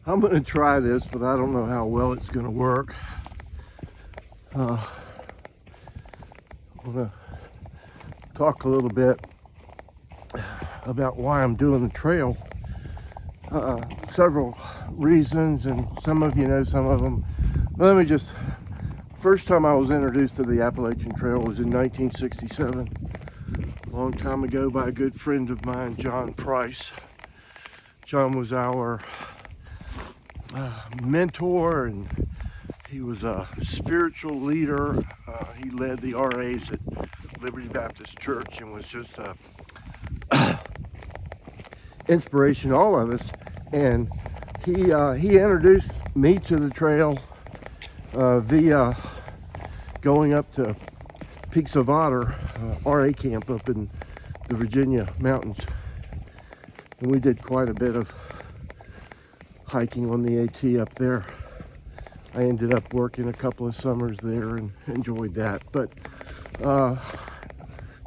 I'm going to try this, but I don't know how well it's going to work. I want to talk a little bit about why I'm doing the trail. Several reasons, and some of you know some of them. Let me just, first time I was introduced to the Appalachian Trail was in 1967, a long time ago, by a good friend of mine, John Price. John was our mentor, and he was a spiritual leader. He led the RAs at Liberty Baptist Church and was just a inspiration to all of us. And he introduced me to the trail via going up to Peaks of Otter, RA camp up in the Virginia mountains. And we did quite a bit of hiking on the AT up there. I ended up working a couple of summers there and enjoyed that. But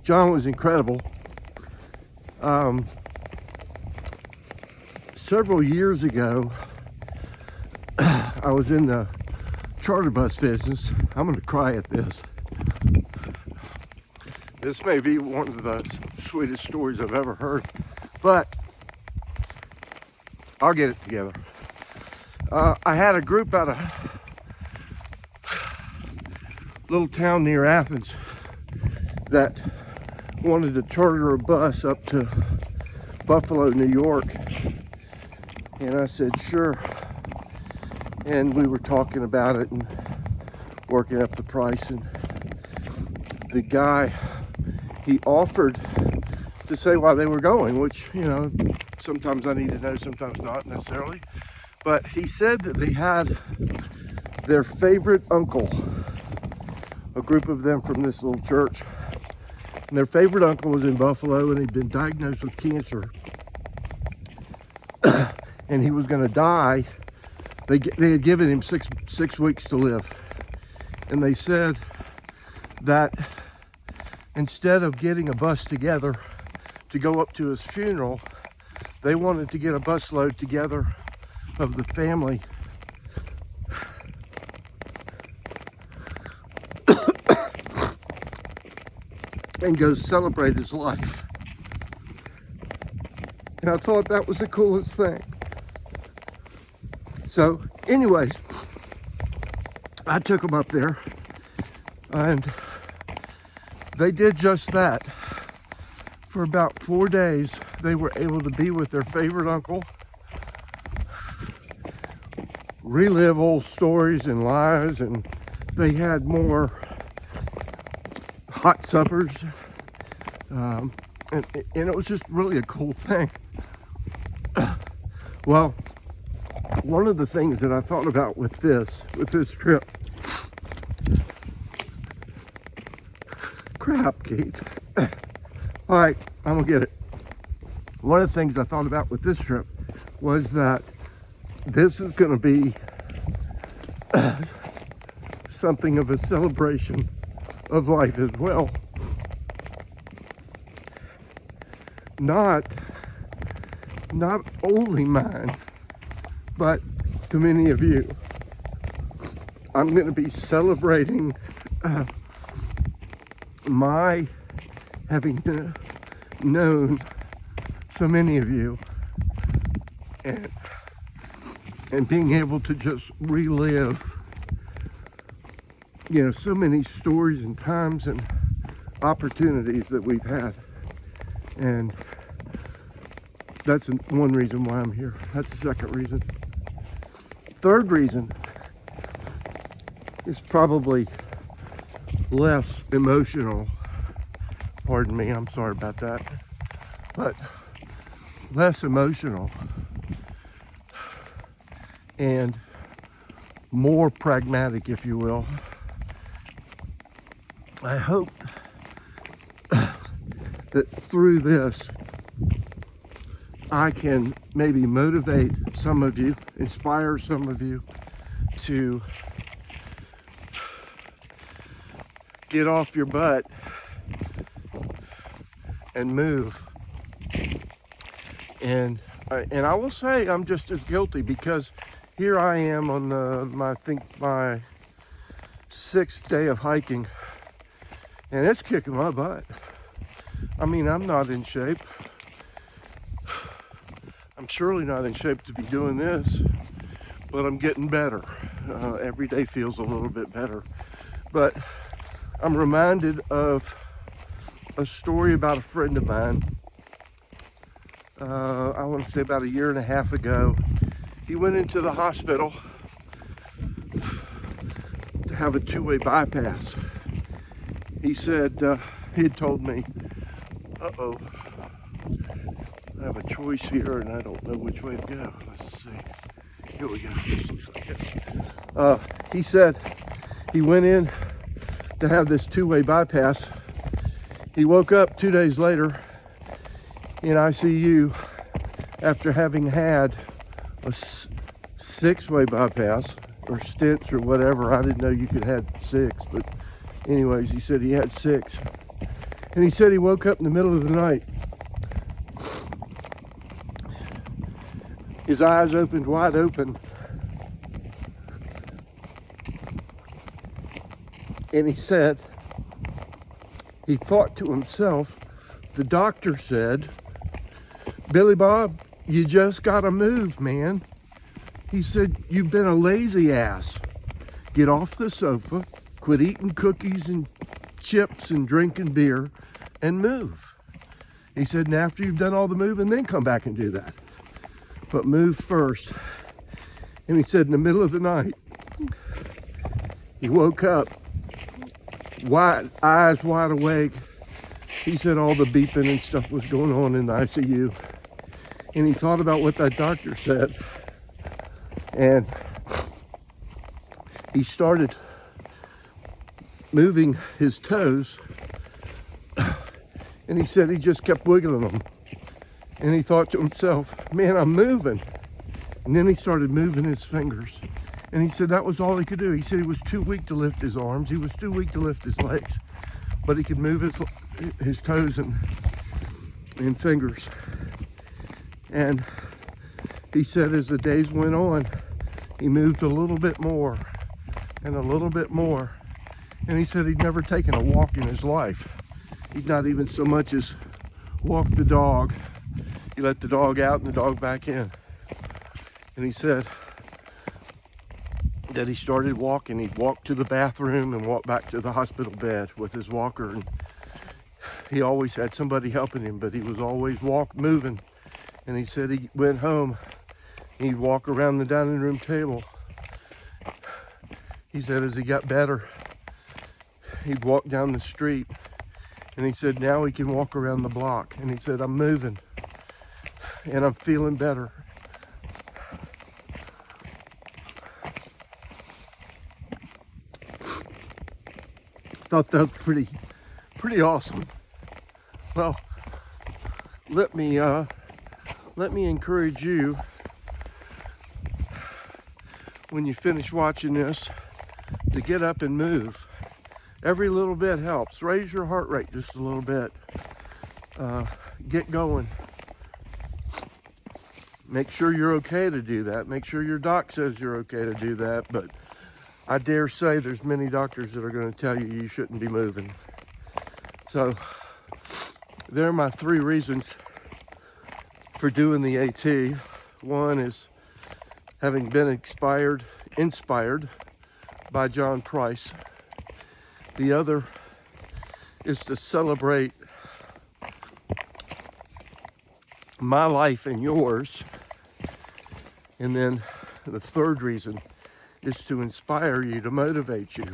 John was incredible. Several years ago, I was in the charter bus business. I'm going to cry at this. This may be one of the sweetest stories I've ever heard, but I'll get it together. I had a group out of a little town near Athens that wanted to charter a bus up to Buffalo, New York. And I said, sure. And we were talking about it and working up the price. And the guy, he offered to say why they were going, which, you know, sometimes I need to know, sometimes not necessarily. But he said that they had their favorite uncle, a group of them from this little church. And their favorite uncle was in Buffalo, and he'd been diagnosed with cancer. And he was going to die. They had given him six weeks to live. And they said that instead of getting a bus together to go up to his funeral, they wanted to get a bus load together of the family and go celebrate his life. And I thought that was the coolest thing. So anyways, I took them up there, and they did just that. For about 4 days, they were able to be with their favorite uncle, relive old stories and lives, and they had more hot suppers, and it was just really a cool thing. Well, one of the things that I thought about with this trip, crap, Keith. All right, I'm gonna get it. One of the things I thought about with this trip was that this is gonna be something of a celebration of life as well. Not only mine, but to many of you. I'm going to be celebrating my having known so many of you, and being able to just relive, you know, so many stories and times and opportunities that we've had. And that's one reason why I'm here. That's the second reason. Third reason is probably less emotional. Pardon me, I'm sorry about that. But less emotional and more pragmatic, if you will. I hope that through this, I can maybe motivate some of you, inspire some of you to get off your butt and move and And I will say I'm just as guilty, because here I am on I think my 6th day of hiking, and it's kicking my butt. I mean, I'm not in shape. I'm surely not in shape to be doing this, but I'm getting better. Every day feels a little bit better. But I'm reminded of a story about a friend of mine. I want to say about 1.5 years ago. He went into the hospital to have a 2-way bypass. He said, he had told me, uh-oh, I have a choice here and I don't know which way to go. Let's see. Here we go. This looks like it. He said he went in to have this 2-way bypass. He woke up 2 days later in ICU after having had a 6-way bypass, or stents or whatever. I didn't know you could have 6, but anyways, he said he had 6. And he said he woke up in the middle of the night. His eyes opened wide open. And he said, he thought to himself, the doctor said, Billy Bob, you just gotta move, man. He said, you've been a lazy ass. Get off the sofa, quit eating cookies and chips and drinking beer, and move. He said, and after you've done all the moving, then come back and do that. But move first. And he said, in the middle of the night, he woke up, eyes wide awake. He said all the beeping and stuff was going on in the ICU. And he thought about what that doctor said. And he started moving his toes. And he said he just kept wiggling them. And he thought to himself, man, I'm moving. And then he started moving his fingers. And he said that was all he could do. He said he was too weak to lift his arms. He was too weak to lift his legs. But he could move his toes and fingers. And he said as the days went on, he moved a little bit more and a little bit more. And he said he'd never taken a walk in his life. He'd not even so much as walked the dog. He let the dog out and the dog back in. And he said that he started walking. He'd walk to the bathroom and walk back to the hospital bed with his walker. And he always had somebody helping him, but he was always moving. And he said he went home. He'd walk around the dining room table. He said as he got better, he'd walk down the street. And he said now he can walk around the block. And he said, I'm moving and I'm feeling better. Thought that was pretty awesome. Well, let me encourage you, when you finish watching this, to get up and move. Every little bit helps. Raise your heart rate just a little bit. Get going. Make sure you're okay to do that. Make sure your doc says you're okay to do that. But I dare say there's many doctors that are going to tell you you shouldn't be moving. So there are my 3 reasons for doing the AT. One is having been inspired by John Price. The other is to celebrate my life and yours. And then the 3rd reason is to inspire you, to motivate you,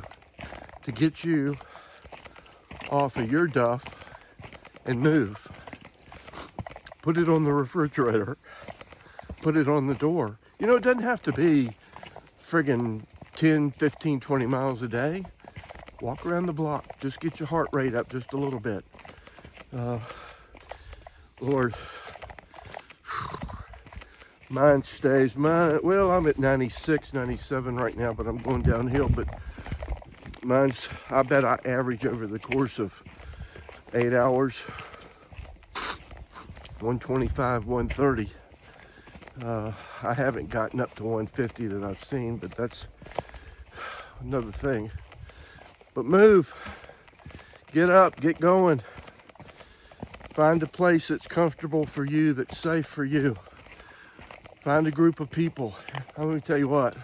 to get you off of your duff and move. Put it on the refrigerator. Put it on the door. You know, it doesn't have to be friggin' 10, 15, 20 miles a day. Walk around the block. Just get your heart rate up just a little bit. Lord, mine stays. Well, I'm at 96, 97 right now, but I'm going downhill. But mine's, I bet I average over the course of 8 hours, 125, 130. I haven't gotten up to 150 that I've seen, but that's another thing. But move, get up, get going. Find a place that's comfortable for you, that's safe for you. Find a group of people. I'm gonna tell you what,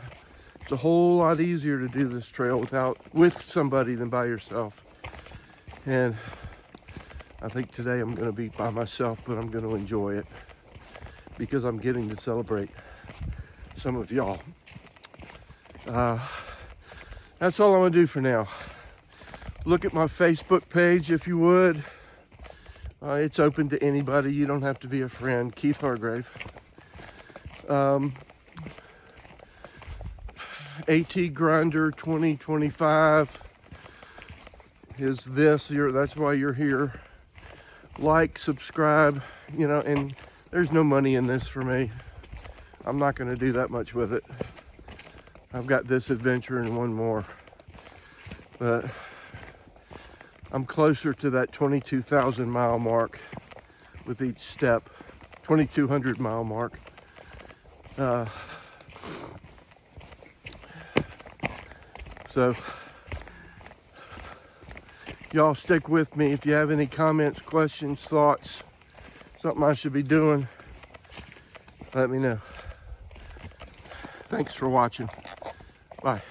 it's a whole lot easier to do this trail with somebody than by yourself. And I think today I'm gonna be by myself, but I'm gonna enjoy it because I'm getting to celebrate some of y'all. That's all I'm gonna do for now. Look at my Facebook page if you would. It's open to anybody. You don't have to be a friend. Keith Hargrave. AT Grinder 2025 is this. That's why you're here. Like, subscribe, you know, and there's no money in this for me. I'm not going to do that much with it. I've got this adventure and one more. But I'm closer to that 22,000 mile mark with each step. 2,200 mile mark. So y'all stick with me. If you have any comments, questions, thoughts, something I should be doing, let me know. Thanks for watching. Bye.